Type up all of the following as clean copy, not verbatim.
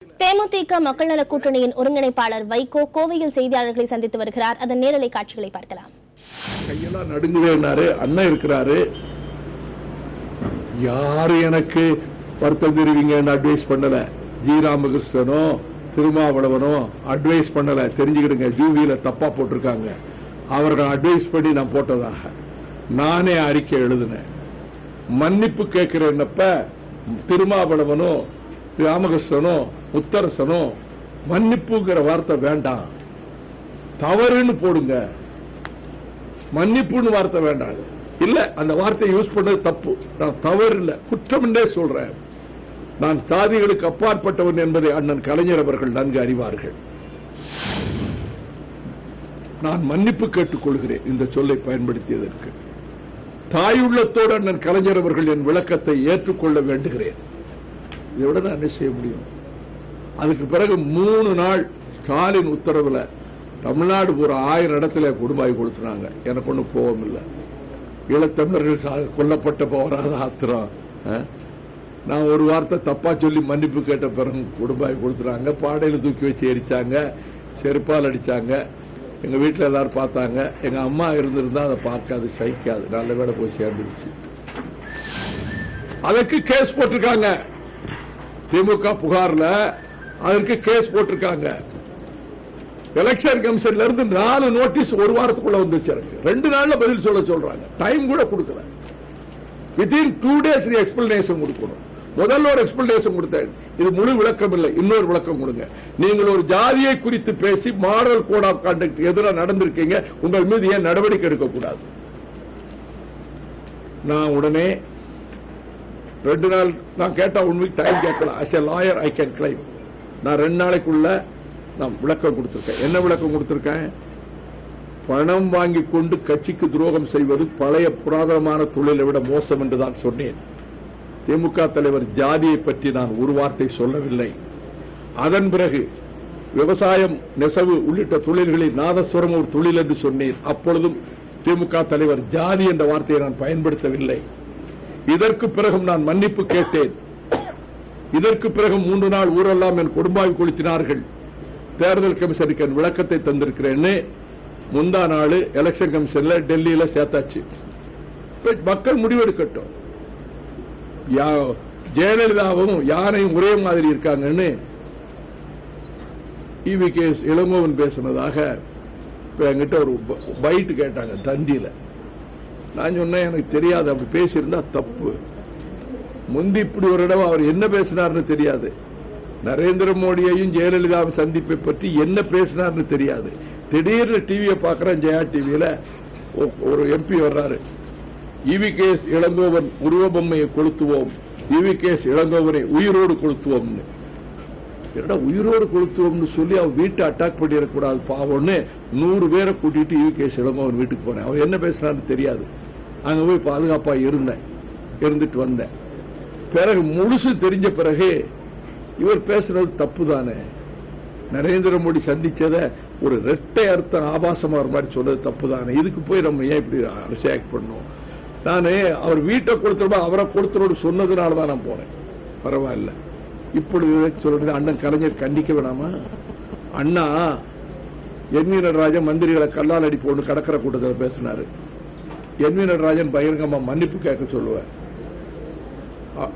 தேமுதிக மக்கள் நல கூட்டணியின் ஒருங்கிணைப்பாளர் வைகோ கோவையில் செய்தியாளர்களை சந்தித்து வருகிறார். அதன் நேரலை காட்சிகளை பார்க்கலாம். கையெல்லாம் நடுங்குவேன்னாரு, அண்ணன் இருக்கிறாரு. யாரு எனக்கு வருத்தம் தெரிவிங்கன்னு அட்வைஸ் பண்ணல. ஜி ராமகிருஷ்ணனோ திருமாவளவனோ அட்வைஸ் பண்ணல. தெரிஞ்சுக்கிடுங்க, ஜூவியில தப்பா போட்டிருக்காங்க. அவர்கள் அட்வைஸ் பண்ணி நான் போட்டதாக நானே அறிக்கை எழுதினேன். மன்னிப்பு கேட்கிறேன்னப்ப திருமாவளவனோ ராமகிருஷ்ணனோ முத்தரசனோ மன்னிப்புங்கிற வார்த்தை வேண்டாம், தவறுன்னு போடுங்க. மன்னிப்புன்னு வார்த்தை வேண்டாம். இல்ல, அந்த வார்த்தையை யூஸ் பண்ணது தப்பு. நான் தவறு இல்ல, குற்றம் என்றே சொல்றேன். நான் சாதிகளுக்கு அப்பாற்பட்டவன் என்பதை அண்ணன் கலைஞர் அவர்கள் நன்கு அறிவார்கள். நான் மன்னிப்பு கேட்டுக் கொள்கிறேன் இந்த சொல்லை பயன்படுத்தியதற்கு. தாயுள்ளத்தோடு அண்ணன் கலைஞர் அவர்கள் என் விளக்கத்தை ஏற்றுக்கொள்ள வேண்டுகிறேன். இதை விட நான் என்ன செய்ய முடியும்? அதுக்கு பிறகு 3 நாள் ஸ்டாலின் உத்தரவுல தமிழ்நாடு ஒரு 1000 இடத்துல குடும்பாய் கொடுத்துனாங்க. எனக்கு ஒன்றும் கோபம் இல்லை. ஈழத்தமிழர்கள் கொல்லப்பட்ட போராத ஆத்திரம். நான் ஒரு வார்த்தை தப்பா சொல்லி மன்னிப்பு கேட்ட பிறகு குடும்பாய் கொடுத்துறாங்க. பாடையில தூக்கி வச்சு எரிச்சாங்க, செருப்பால் அடிச்சாங்க. எங்க வீட்டில் எல்லாரும் பார்த்தாங்க. எங்க அம்மா இருந்திருந்தா அதை பார்க்காது, சகிக்காது. நல்ல வேலை போய் சேர்ந்துருச்சு. அதற்கு கேஸ் போட்டிருக்காங்க. திமுக புகார்ல அதற்கு கேஸ் போட்டிருக்காங்க. எலெக்ஷன் கமிஷன்ல இருந்து 4 நோட்டீஸ் ஒரு வாரத்துக்குள்ள வந்துருச்சு. 2 நாள்ல பதில் சொல்றாங்க. டைம் கூட கொடுக்கல. வித்தின் 2 days எக்ஸ்பிளனேஷன் கொடுக்கணும். முதல்ல ஒரு எக்ஸ்பிளனேஷன் கொடுத்தேன். இது முழு விளக்கம் இல்லை, இன்னொரு விளக்கம் கொடுங்க. நீங்கள் ஒரு ஜாதியை குறித்து பேசி மாரல் கோட் ஆஃப் கான்டக்ட் எதிராக நடந்திருக்கீங்க, உங்கள் மீது ஏன் நடவடிக்கை எடுக்கக்கூடாது? நான் உடனே 2 நாள் நான் கேட்டா 1 வீக் டைம் கேட்கலாம். as a lawyer I can claim. நான் 2 நாளைக்குள்ள நான் விளக்கம் கொடுத்திருக்கேன். என்ன விளக்கம் கொடுத்திருக்கேன்? பணம் வாங்கி கொண்டு கட்சிக்கு துரோகம் செய்வது பழைய புராதனமான தொழிலை விட மோசம் என்று தான் சொன்னேன். திமுக தலைவர் ஜாதியை பற்றி நான் ஒரு வார்த்தை சொல்லவில்லை. அதன் பிறகு விவசாயம், நெசவு உள்ளிட்ட தொழில்களில் நாதஸ்வரம் ஒரு தொழில் என்று சொன்னேன். அப்பொழுதும் திமுக தலைவர் ஜாதி என்ற வார்த்தையை நான் பயன்படுத்தவில்லை. இதற்கு பிறகும் நான் மன்னிப்பு கேட்டேன். இதற்கு பிறகு 3 நாள் ஊரெல்லாம் என் குடும்பாய் கொளுத்தினார்கள். தேர்தல் கமிஷனுக்கு என் விளக்கத்தை தந்திருக்கிறேன்னு முந்தா நாள் எலெக்ஷன் கமிஷன்ல டெல்லியில சேர்த்தாச்சு. மக்கள் முடிவெடுக்கட்டும். ஜெயலலிதாவும் யானையும் ஒரே மாதிரி இருக்காங்கன்னு இவிகே இளங்கோவன் பேசினதாக என்கிட்ட ஒரு பைட் கேட்டாங்க தந்தியில. நான் சொன்னேன், எனக்கு தெரியாது, அப்படி பேசியிருந்தா தப்பு. முந்தி இப்படி ஒரு இடம் அவர் என்ன பேசினார்னு தெரியாது. நரேந்திர மோடியையும் ஜெயலலிதாவும் சந்திப்பை பற்றி என்ன பேசினார்னு தெரியாது. திடீர்னு டிவியை பார்க்கிறேன், ஜெயா டிவியில ஒரு எம்பி வர்றாரு. இவிகேஎஸ் இளங்கோவன் உருவபொம்மையை கொளுத்துவோம், இவிகேஎஸ் இளங்கோவனை உயிரோடு கொளுத்துவோம்னு. என்னடா உயிரோடு கொளுத்துவோம்னு சொல்லி அவர் வீட்டை அட்டாக் பண்ணிடக்கூடாது பாவம்னு 100 பேரை கூட்டிட்டு இவிகேஎஸ் இளங்கோவன் வீட்டுக்கு போனேன். அவர் என்ன பேசினார்னு தெரியாது. அங்க போய் பாதுகாப்பா இருந்துட்டு வந்தேன். பிறகு முழுசு தெரிஞ்ச பிறகு இவர் பேசுறது தப்பு தானே. நரேந்திர மோடி சந்திச்சத ஒரு இரட்டை அர்த்தம் ஆபாசமா ஒரு மாதிரி சொல்றது தப்பு தானே. இதுக்கு போய் நம்ம ஏன் இப்படி ரியாக்ட் பண்ணோம்? நானே அவர் வீட்டை கொடுத்துருப்பா அவரை கொடுத்துரோடு சொன்னதுனாலதான் நான் போனேன். பரவாயில்ல. இப்பொழுது சொல்றது அண்ணன் கலைஞர் கண்டிக்க வேணாமா? அண்ணா என் வி நடராஜன் மந்திரிகளை கல்லால் அடி போட்டு கடற்கரை கூட்டத்தில் பேசினாரு. என் வி நடராஜன் பகிரங்கமா மன்னிப்பு கேட்க சொல்லுவேன்,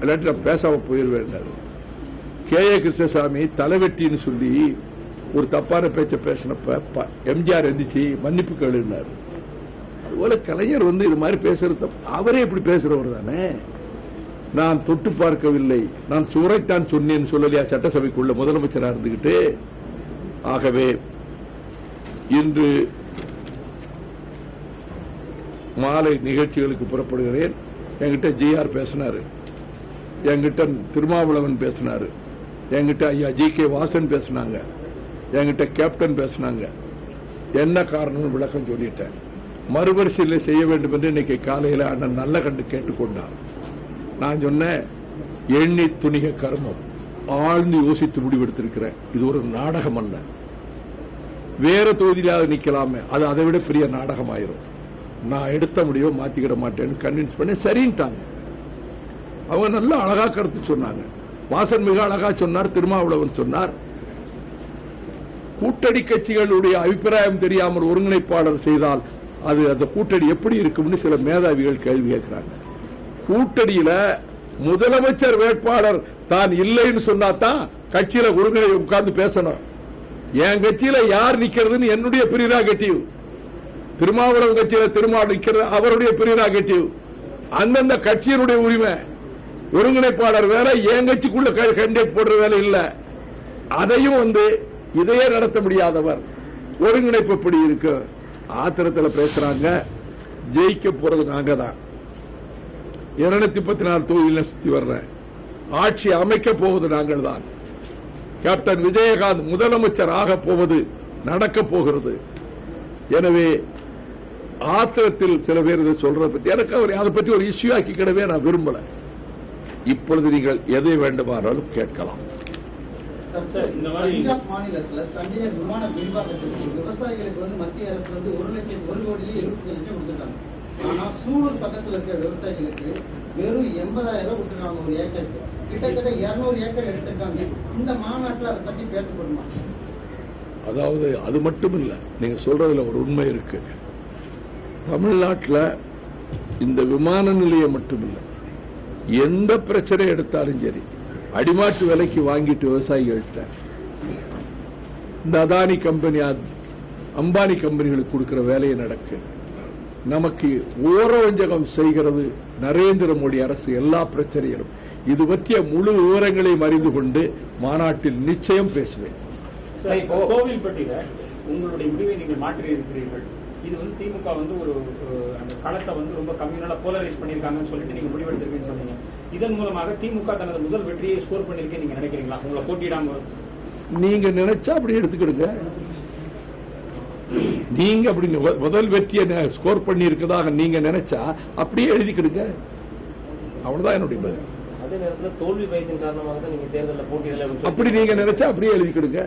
இல்லாட்டி பேசாம போயிருவேன். கே.ஏ. கிருஷ்ணசாமி தலைவெட்டின்னு சொல்லி ஒரு தப்பான பேச்ச பேசினப்ப எம்ஜிஆர் எந்திரிச்சு மன்னிப்பு கேளுனாரு. அதுபோல கலைஞர் இது மாதிரி பேசுறது அவரே இப்படி பேசுறவர் தானே. நான் தொட்டு பார்க்கவில்லை, நான் சுரைத்தான் சொன்னேன்னு சொல்லலையா சட்டசபைக்குள்ள முதலமைச்சராக இருந்துகிட்டு? ஆகவே இன்று மாலை நிகழ்ச்சிகளுக்கு புறப்படுகிறேன். என்கிட்ட ஜிஆர் பேசினாரு, என்கிட்ட திருமாவளவன் பேசினாரு, என்கிட்ட ஐயா ஜி.கே. வாசன் பேசினாங்க, என்கிட்ட கேப்டன் பேசினாங்க. என்ன காரணம் விளக்கம் சொல்லிட்டேன். மறுபரிசீலனை செய்ய வேண்டும் என்று இன்னைக்கு காலையில் அண்ணன் நல்ல கண்டு கேட்டுக்கொண்டார். நான் சொன்னேன், எண்ணி துணிக கர்மம், ஆழ்ந்து யோசித்து முடிவெடுத்திருக்கிறேன். இது ஒரு நாடகம் அல்ல. வேற தொகுதியிலாவது நிக்கலாமே, அது அதை விட பெரிய நாடகம் ஆயிரும். நான் எடுத்த முடிவை மாத்திக்கிட மாட்டேன்னு கன்வின்ஸ் பண்ணி சரின்ட்டாங்க. அவங்க நல்ல அழகா கருத்து சொன்னாங்க. வாசன் மிக அழகா சொன்னார், திருமாவளவன் சொன்னார். கூட்டணி கட்சிகளுடைய அபிப்பிராயம் தெரியாமல் ஒருங்கிணைப்பாளர் செய்தால் அது அந்த கூட்டணி எப்படி இருக்கும்னு சில மேதாவிகள் கேள்வி கேட்கிறாங்க. கூட்டணியில முதலமைச்சர் வேட்பாளர் தான் இல்லைன்னு சொன்னாதான் கட்சியில ஒருங்கிணை உட்கார்ந்து பேசணும். என் கட்சியில யார் நிக்கிறதுன்னு என்னுடைய பிரிராகேட்டிவ், திருமாவளவன் கட்சியில திருமாவளவன் நிக்கிறது அவருடைய பிரிராகேட்டிவ், அந்தந்த கட்சியினுடைய உரிமை. ஒருங்கிணைப்பாளர் வேற, என் கட்சிக்குள்ள கேண்டிடேட் போடுற வேலை இல்ல. அதையும் இதையே நடத்த முடியாதவர் ஒருங்கிணைப்பு எப்படி இருக்கு? ஆத்திரத்தில் பேசுறாங்க. ஜெயிக்க போறது நாங்க தான். 234 தொகுதியில் சுத்தி வர்றேன். ஆட்சி அமைக்க போவது நாங்கள் தான். கேப்டன் விஜயகாந்த் முதலமைச்சர் ஆக போவது நடக்க போகிறது. எனவே ஆத்திரத்தில் சில பேர் இதை சொல்றதை பற்றி எனக்கு அதை பற்றி ஒரு இஷ்யூ ஆக்கிக்கிடவே நான் விரும்பல. இப்பொழுது நீங்கள் எதை வேண்டுமானாலும் கேட்கலாம். பஞ்சாப் மாநிலத்தில் சண்டிகர் விமான விரிவாக்கத்திற்கு விவசாயிகளுக்கு மத்திய அரசு 1,00,00,000 கொடுத்துட்டாங்க. ஆனா சூலூர் பக்கத்தில் இருக்கிற விவசாயிகளுக்கு வெறும் 80,000 கொடுத்துருக்காங்க ஒரு ஏக்கருக்கு. கிட்டத்தட்ட 200 ஏக்கர் எடுத்திருக்காங்க. இந்த மாநாட்டில் அதை பற்றி பேசப்படுமா? அதாவது அது மட்டும் இல்ல, நீங்க சொல்றதுல ஒரு உண்மை இருக்கு. தமிழ்நாட்டில் இந்த விமான நிலையம் மட்டும் இல்ல, எந்த பிரச்சனை எடுத்தாலும் சரி அடிமாட்டு விலைக்கு வாங்கிட்டு விவசாயிகள்கிட்ட இந்த அதானி கம்பெனி அம்பானி கம்பெனிகளுக்கு கொடுக்கிற வேலையை நடக்கு. நமக்கு ஓரவஞ்சகம் செய்கிறது நரேந்திர மோடி அரசு. எல்லா பிரச்சனைகளும் இது பற்றிய முழு விவரங்களையும் அறிந்து கொண்டு மாநாட்டில் நிச்சயம் பேசுவேன். கோவில்பட்டியில உங்களுடைய முடிவை நீங்கள் மாற்றி இருக்கிறீர்கள். இது திமுக ஒரு அந்த களத்தை ரொம்ப கம்யூனலா போலரைஸ் பண்ணிருக்காங்கன்னு சொல்லிட்டு நீங்க முடிவெடுத்திருக்கீங்கன்னு சொன்னீங்க. இதன் மூலமாக திமுக தனது முதல் வெற்றியை ஸ்கோர் பண்ணிருக்கேன் நீங்க நினைக்கிறீங்களா? உங்களை போட்டியிடாம நீங்க நினைச்சா அப்படி எடுத்துக்கிடுங்க. நீங்க அப்படி முதல் வெற்றியை ஸ்கோர் பண்ணி இருக்கதாக நீங்க நினைச்சா அப்படியே எழுதிக்கிடுங்க. அவ்வளவுதான் என்னுடைய பதில். அதே நேரத்தில் தோல்வி பயத்தின் காரணமாக தான் நீங்க தேர்தலில் போட்டியிடல. அப்படி நீங்க நினைச்சா அப்படியே எழுதிக்கிடுங்க.